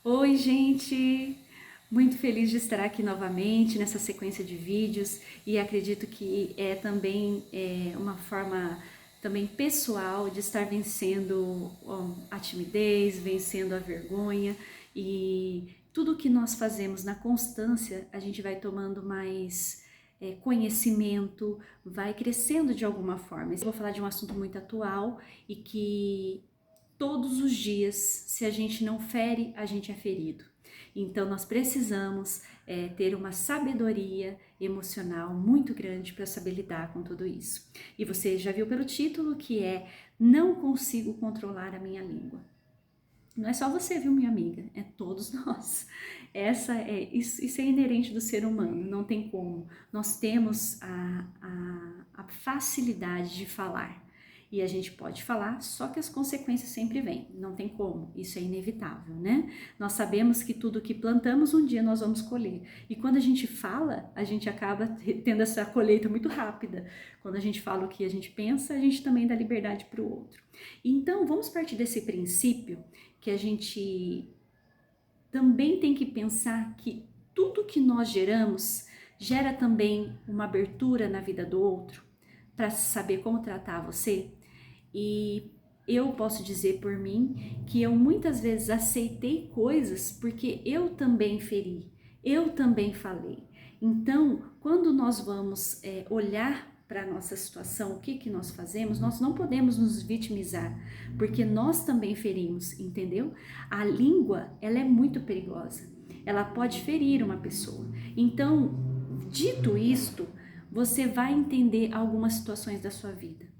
Oi, gente! Muito feliz de estar aqui novamente nessa sequência de vídeos e acredito que é também uma forma também pessoal de estar vencendo a timidez, vencendo a vergonha e tudo que nós fazemos na constância, a gente vai tomando mais conhecimento, vai crescendo de alguma forma. Eu vou falar de um assunto muito atual e que todos os dias, se a gente não fere, a gente é ferido. Então nós precisamos ter uma sabedoria emocional muito grande para saber lidar com tudo isso. E você já viu pelo título que é Não Consigo Controlar a Minha Língua. Não é só você, viu, minha amiga? É todos nós. Isso é inerente do ser humano, não tem como. Nós temos a facilidade de falar. E a gente pode falar, só que as consequências sempre vêm. Não tem como, isso é inevitável, né? Nós sabemos que tudo que plantamos, um dia nós vamos colher. E quando a gente fala, a gente acaba tendo essa colheita muito rápida. Quando a gente fala o que a gente pensa, a gente também dá liberdade para o outro. Então, vamos partir desse princípio que a gente também tem que pensar que tudo que nós geramos gera também uma abertura na vida do outro para saber como tratar você. E eu posso dizer por mim que eu muitas vezes aceitei coisas porque eu também feri, eu também falei. Então, quando nós vamos olhar para a nossa situação, o que nós fazemos, nós não podemos nos vitimizar, porque nós também ferimos, entendeu? A língua, ela é muito perigosa, ela pode ferir uma pessoa. Então, dito isto, você vai entender algumas situações da sua vida.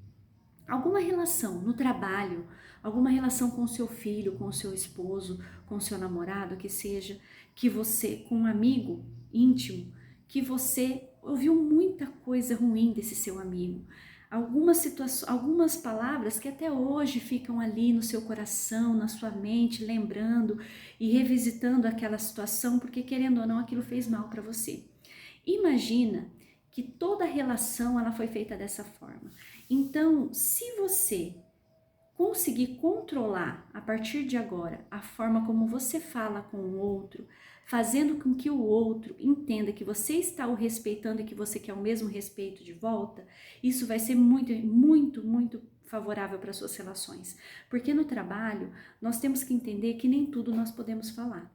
Alguma relação no trabalho, alguma relação com o seu filho, com o seu esposo, com o seu namorado, que seja, que você, com um amigo íntimo, que você ouviu muita coisa ruim desse seu amigo. Algumas situações, algumas palavras que até hoje ficam ali no seu coração, na sua mente, lembrando e revisitando aquela situação, porque querendo ou não, aquilo fez mal para você. Imagina que toda relação ela foi feita dessa forma. Então, se você conseguir controlar a partir de agora a forma como você fala com o outro, fazendo com que o outro entenda que você está o respeitando e que você quer o mesmo respeito de volta, isso vai ser muito favorável para suas relações. Porque no trabalho, nós temos que entender que nem tudo nós podemos falar.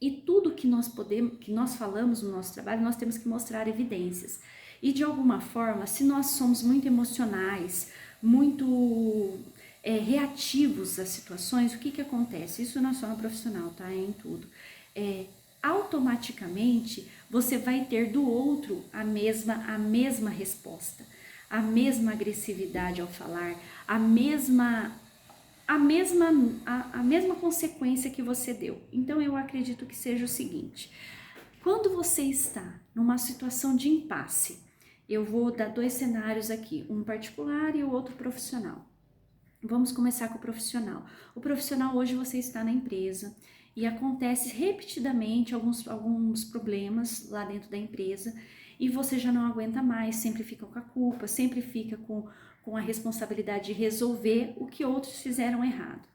E tudo que nós falamos no nosso trabalho, nós temos que mostrar evidências. E de alguma forma, se nós somos muito emocionais, muito reativos às situações, o que acontece? Isso não é só no profissional, tá? É em tudo. Automaticamente, você vai ter do outro a mesma resposta, a mesma agressividade ao falar, a mesma consequência que você deu. Então eu acredito que seja o seguinte: quando você está numa situação de impasse, eu vou dar dois cenários aqui, um particular e o outro profissional. Vamos começar com o profissional. O profissional, hoje você está na empresa e acontece repetidamente alguns problemas lá dentro da empresa e você já não aguenta mais, sempre fica com a culpa, sempre fica com a responsabilidade de resolver o que outros fizeram errado.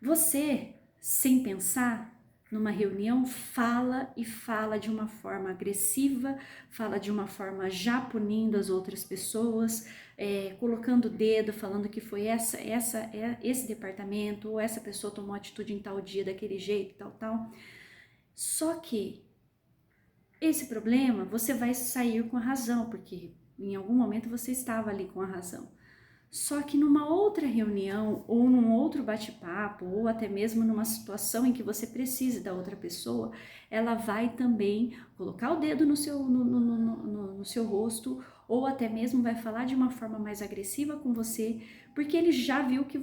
Você, sem pensar, numa reunião, fala e fala de uma forma agressiva, fala de uma forma já punindo as outras pessoas, colocando o dedo, falando que foi esse departamento, ou essa pessoa tomou atitude em tal dia, daquele jeito, tal. Só que esse problema você vai sair com a razão, porque em algum momento você estava ali com a razão. Só que numa outra reunião, ou num outro bate-papo, ou até mesmo numa situação em que você precise da outra pessoa, ela vai também colocar o dedo no seu rosto, ou até mesmo vai falar de uma forma mais agressiva com você, porque ele já viu que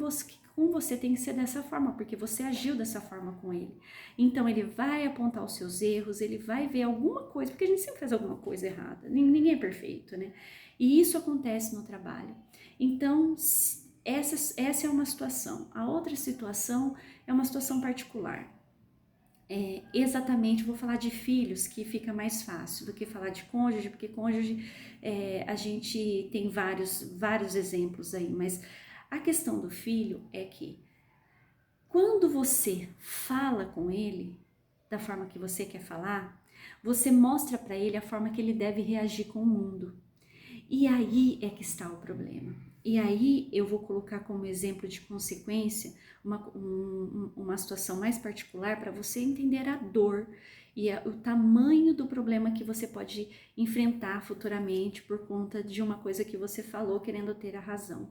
com você tem que ser dessa forma, porque você agiu dessa forma com ele. Então ele vai apontar os seus erros, ele vai ver alguma coisa, porque a gente sempre faz alguma coisa errada, ninguém é perfeito, né? E isso acontece no trabalho. Então, essa é uma situação. A outra situação é uma situação particular. Exatamente, vou falar de filhos, que fica mais fácil do que falar de cônjuge, porque cônjuge a gente tem vários exemplos aí, mas a questão do filho é que Quando você fala com ele da forma que você quer falar, você mostra para ele a forma que ele deve reagir com o mundo. E aí é que está o problema. E aí eu vou colocar como exemplo de consequência uma situação mais particular para você entender a dor e o tamanho do problema que você pode enfrentar futuramente por conta de uma coisa que você falou querendo ter a razão.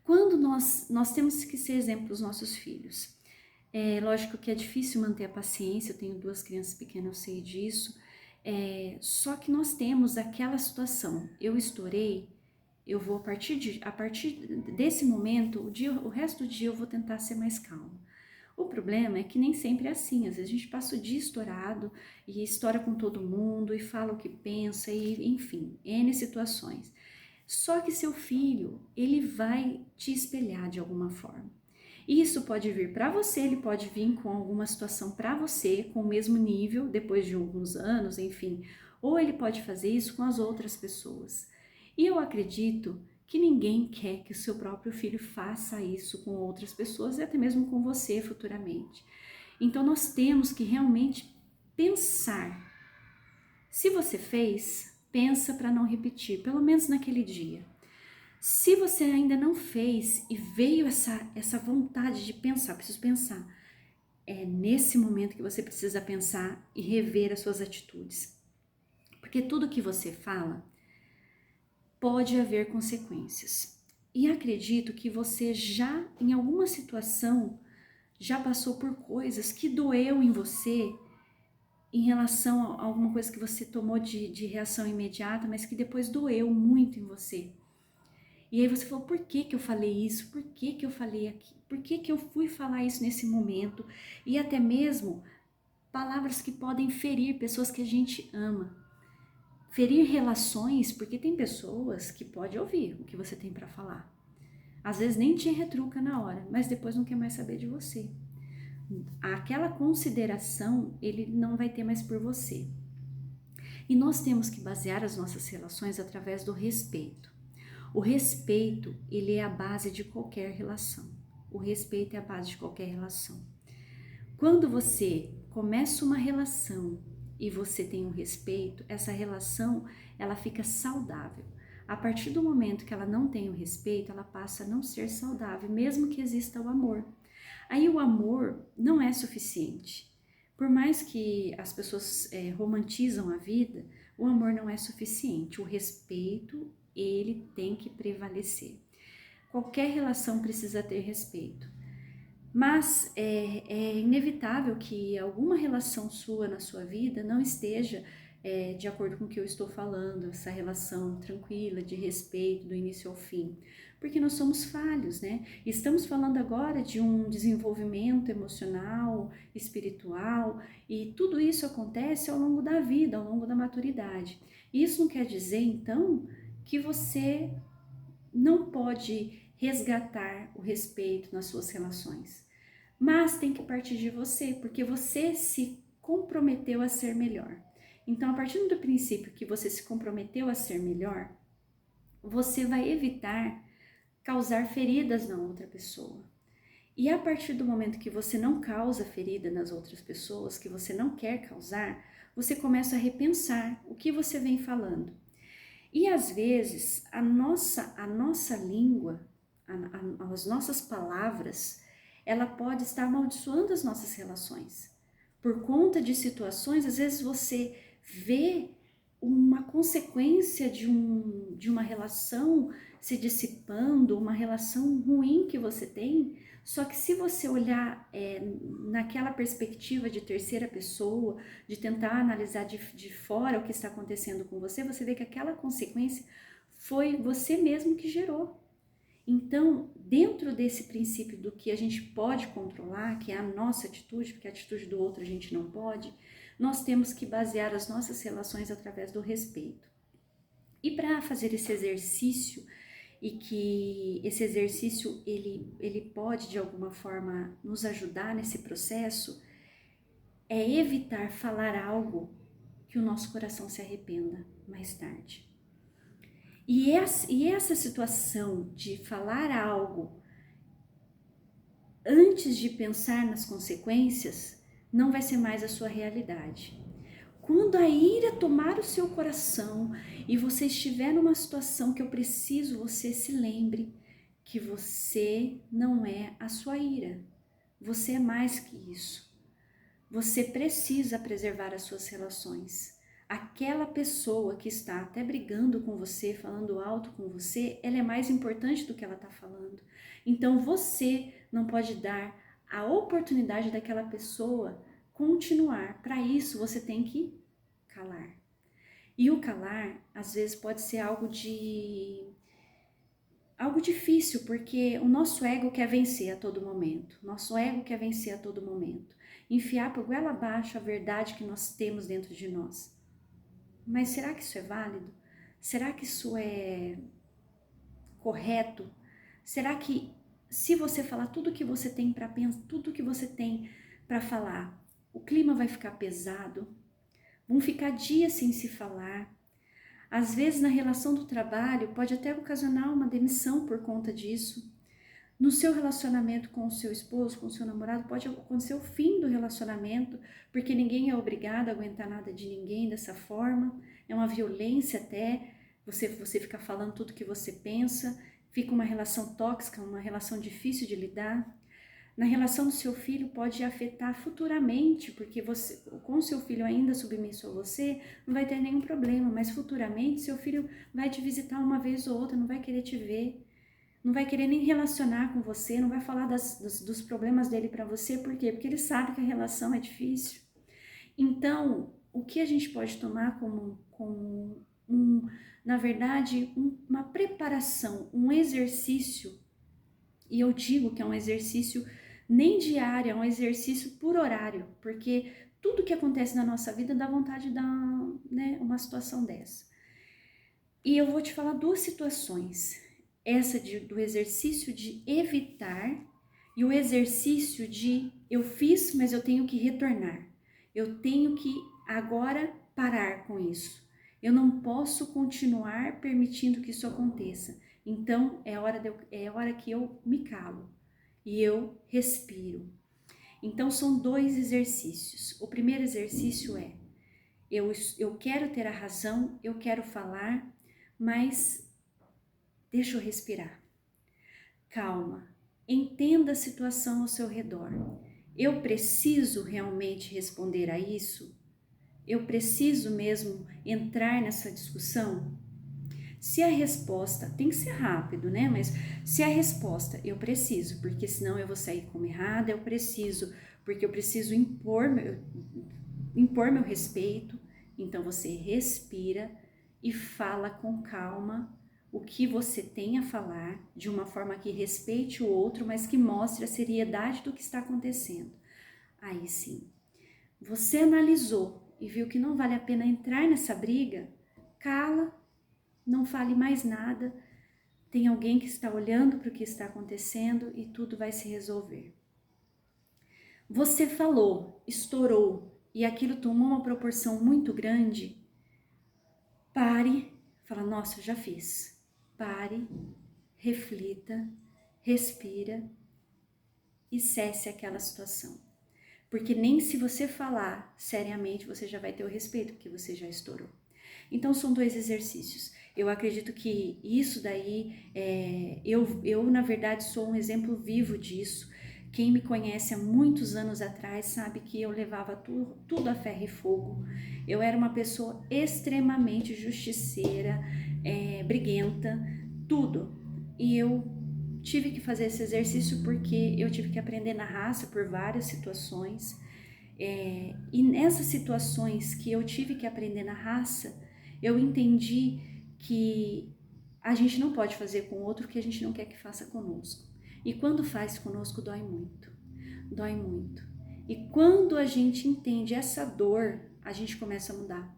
Quando nós temos que ser exemplo dos nossos filhos. É lógico que é difícil manter a paciência, eu tenho 2 crianças pequenas, eu sei disso. Só que nós temos aquela situação, eu estourei, eu vou a partir desse momento, o resto do dia eu vou tentar ser mais calma. O problema é que nem sempre é assim, às vezes a gente passa o dia estourado e estoura com todo mundo e fala o que pensa e enfim, N situações. Só que seu filho, ele vai te espelhar de alguma forma. Isso pode vir para você, ele pode vir com alguma situação para você, com o mesmo nível, depois de alguns anos, enfim. Ou ele pode fazer isso com as outras pessoas. E eu acredito que ninguém quer que o seu próprio filho faça isso com outras pessoas e até mesmo com você futuramente. Então nós temos que realmente pensar. Se você fez, pensa para não repetir, pelo menos naquele dia. Se você ainda não fez e veio essa vontade de pensar, preciso pensar, é nesse momento que você precisa pensar e rever as suas atitudes. Porque tudo que você fala pode haver consequências. E acredito que você já, em alguma situação, já passou por coisas que doeu em você em relação a alguma coisa que você tomou de reação imediata, mas que depois doeu muito em você. E aí você falou, por que que eu falei isso? Por que que eu falei aqui? Por que que eu fui falar isso nesse momento? E até mesmo palavras que podem ferir pessoas que a gente ama. Ferir relações, porque tem pessoas que podem ouvir o que você tem para falar. Às vezes nem te retruca na hora, mas depois não quer mais saber de você. Aquela consideração ele não vai ter mais por você. E nós temos que basear as nossas relações através do respeito. O respeito, ele é a base de qualquer relação. O respeito é a base de qualquer relação. Quando você começa uma relação e você tem um respeito, essa relação, ela fica saudável. A partir do momento que ela não tem o respeito, ela passa a não ser saudável, mesmo que exista o amor. Aí o amor não é suficiente. Por mais que as pessoas romantizam a vida, o amor não é suficiente. O respeito, ele tem que prevalecer. Qualquer relação precisa ter respeito. Mas é inevitável que alguma relação sua na sua vida não esteja de acordo com o que eu estou falando, essa relação tranquila, de respeito, do início ao fim. Porque nós somos falhos, né? Estamos falando agora de um desenvolvimento emocional, espiritual, e tudo isso acontece ao longo da vida, ao longo da maturidade. Isso não quer dizer, então, que você não pode resgatar o respeito nas suas relações. Mas tem que partir de você, porque você se comprometeu a ser melhor. Então, a partir do princípio que você se comprometeu a ser melhor, você vai evitar causar feridas na outra pessoa. E a partir do momento que você não causa ferida nas outras pessoas, que você não quer causar, você começa a repensar o que você vem falando. E às vezes a nossa língua, as nossas palavras, ela pode estar amaldiçoando as nossas relações. Por conta de situações, às vezes você vê uma consequência de uma relação se dissipando, uma relação ruim que você tem, só que se você olhar naquela perspectiva de terceira pessoa, de tentar analisar de fora o que está acontecendo com você, você vê que aquela consequência foi você mesmo que gerou. Então, dentro desse princípio do que a gente pode controlar, que é a nossa atitude, porque a atitude do outro a gente não pode, nós temos que basear as nossas relações através do respeito. E para fazer esse exercício, e que esse exercício ele pode de alguma forma nos ajudar nesse processo, é evitar falar algo que o nosso coração se arrependa mais tarde. E essa situação de falar algo antes de pensar nas consequências, não vai ser mais a sua realidade. Quando a ira tomar o seu coração e você estiver numa situação que eu preciso, você se lembre que você não é a sua ira. Você é mais que isso. Você precisa preservar as suas relações. Aquela pessoa que está até brigando com você, falando alto com você, ela é mais importante do que ela está falando. Então você não pode dar a oportunidade daquela pessoa continuar. Para isso você tem que calar. E o calar, às vezes, pode ser algo difícil, porque o nosso ego quer vencer a todo momento. Nosso ego quer vencer a todo momento. Enfiar por goela abaixo a verdade que nós temos dentro de nós. Mas será que isso é válido? Será que isso é correto? Será que se você falar tudo que você tem para pensar, tudo que você tem para falar, o clima vai ficar pesado? Vão ficar dias sem se falar? Às vezes na relação do trabalho pode até ocasionar uma demissão por conta disso. No seu relacionamento com o seu esposo, com o seu namorado, pode acontecer o fim do relacionamento, porque ninguém é obrigado a aguentar nada de ninguém dessa forma. É uma violência até, você ficar falando tudo que você pensa, fica uma relação tóxica, uma relação difícil de lidar. Na relação do seu filho pode afetar futuramente, porque você, com o seu filho ainda submisso a você, não vai ter nenhum problema, mas futuramente seu filho vai te visitar uma vez ou outra, não vai querer te ver, não vai querer nem relacionar com você, não vai falar dos problemas dele para você, por quê? Porque ele sabe que a relação é difícil. Então, o que a gente pode tomar na verdade, uma preparação, um exercício, e eu digo que é um exercício nem diário, é um exercício por horário, porque tudo que acontece na nossa vida dá vontade de dar, né, uma situação dessa. E eu vou te falar duas situações, essa do exercício de evitar e o exercício de eu fiz, mas eu tenho que retornar. Eu tenho que agora parar com isso. Eu não posso continuar permitindo que isso aconteça. Então é hora que eu me calo e eu respiro. Então são dois exercícios. O primeiro exercício é eu quero ter a razão, eu quero falar, mas deixa eu respirar. Calma, entenda a situação ao seu redor. Eu preciso realmente responder a isso? Eu preciso mesmo entrar nessa discussão? Se a resposta, tem que ser rápido, né? Mas se a resposta, eu preciso, porque senão eu vou sair como errada, eu preciso, porque eu preciso impor meu respeito. Então você respira e fala com calma o que você tem a falar, de uma forma que respeite o outro, mas que mostre a seriedade do que está acontecendo. Aí sim, você analisou e viu que não vale a pena entrar nessa briga, cala, não fale mais nada, tem alguém que está olhando para o que está acontecendo e tudo vai se resolver. Você falou, estourou e aquilo tomou uma proporção muito grande, pare, fala, nossa, eu já fiz. Pare, reflita, respira e cesse aquela situação. Porque nem se você falar seriamente, você já vai ter o respeito, porque você já estourou. Então, são dois exercícios. Eu acredito que isso daí, eu na verdade sou um exemplo vivo disso. Quem me conhece há muitos anos atrás sabe que eu levava tudo a ferro e fogo. Eu era uma pessoa extremamente justiceira, briguenta, tudo. E eu tive que fazer esse exercício porque eu tive que aprender na raça por várias situações. E nessas situações que eu tive que aprender na raça, eu entendi que a gente não pode fazer com o outro o que a gente não quer que faça conosco. E quando faz conosco, dói muito. Dói muito. E quando a gente entende essa dor, a gente começa a mudar.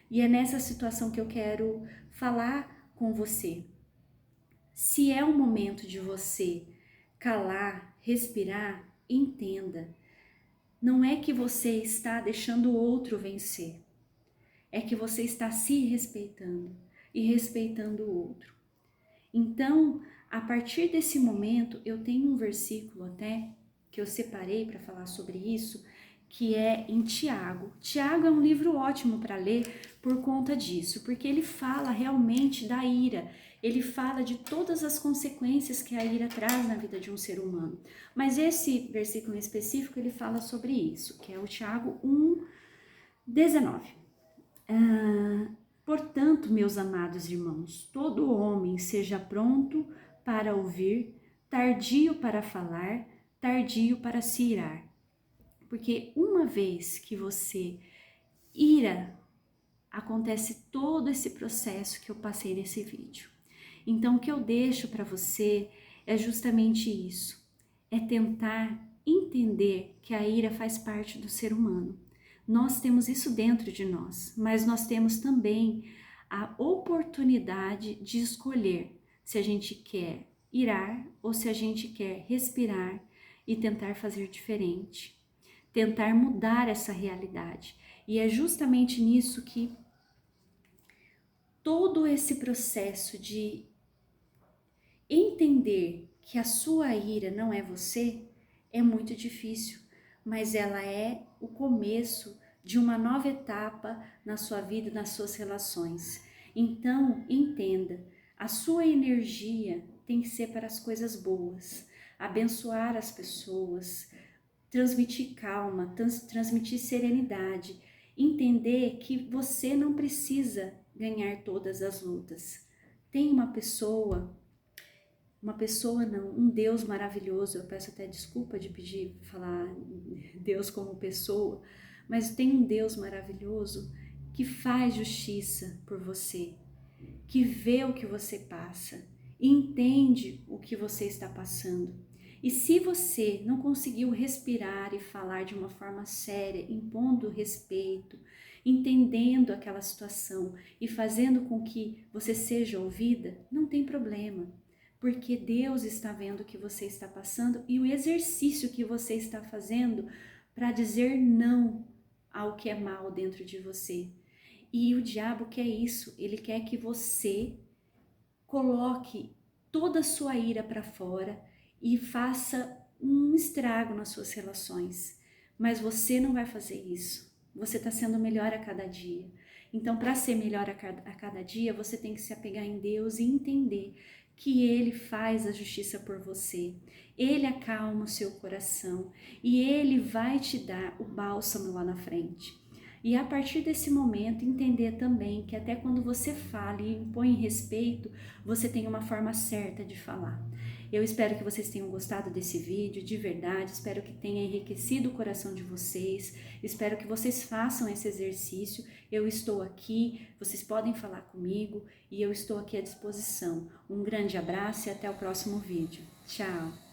E é nessa situação que eu quero falar com você. Se é o momento de você calar, respirar, entenda. Não é que você está deixando o outro vencer. É que você está se respeitando e respeitando o outro. Então, a partir desse momento, eu tenho um versículo até que eu separei para falar sobre isso, que é em Tiago. Tiago é um livro ótimo para ler por conta disso, porque ele fala realmente da ira, ele fala de todas as consequências que a ira traz na vida de um ser humano. Mas esse versículo em específico, ele fala sobre isso, que é o Tiago 1:19. Portanto, meus amados irmãos, todo homem seja pronto para ouvir, tardio para falar, tardio para se irar. Porque uma vez que você ira, acontece todo esse processo que eu passei nesse vídeo. Então, o que eu deixo para você é justamente isso, é tentar entender que a ira faz parte do ser humano. Nós temos isso dentro de nós, mas nós temos também a oportunidade de escolher se a gente quer irar ou se a gente quer respirar e tentar fazer diferente, tentar mudar essa realidade. E é justamente nisso que todo esse processo de entender que a sua ira não é você é muito difícil, mas ela é o começo de uma nova etapa na sua vida, nas suas relações. Então, entenda, a sua energia tem que ser para as coisas boas, abençoar as pessoas, transmitir calma, transmitir serenidade, entender que você não precisa ganhar todas as lutas. Tem uma pessoa não, um Deus maravilhoso, eu peço até desculpa de pedir, falar Deus como pessoa, mas tem um Deus maravilhoso que faz justiça por você, que vê o que você passa, e entende o que você está passando. E se você não conseguiu respirar e falar de uma forma séria, impondo respeito, entendendo aquela situação e fazendo com que você seja ouvida, não tem problema, porque Deus está vendo o que você está passando e o exercício que você está fazendo para dizer não ao que é mal dentro de você. E o diabo quer isso, ele quer que você coloque toda a sua ira para fora e faça um estrago nas suas relações. Mas você não vai fazer isso. Você está sendo melhor a cada dia. Então, para ser melhor a cada dia, você tem que se apegar em Deus e entender que Ele faz a justiça por você. Ele acalma o seu coração e Ele vai te dar o bálsamo lá na frente. E a partir desse momento entender também que até quando você fala e impõe respeito, você tem uma forma certa de falar. Eu espero que vocês tenham gostado desse vídeo, de verdade, espero que tenha enriquecido o coração de vocês, espero que vocês façam esse exercício. Eu estou aqui, vocês podem falar comigo e eu estou aqui à disposição. Um grande abraço e até o próximo vídeo. Tchau!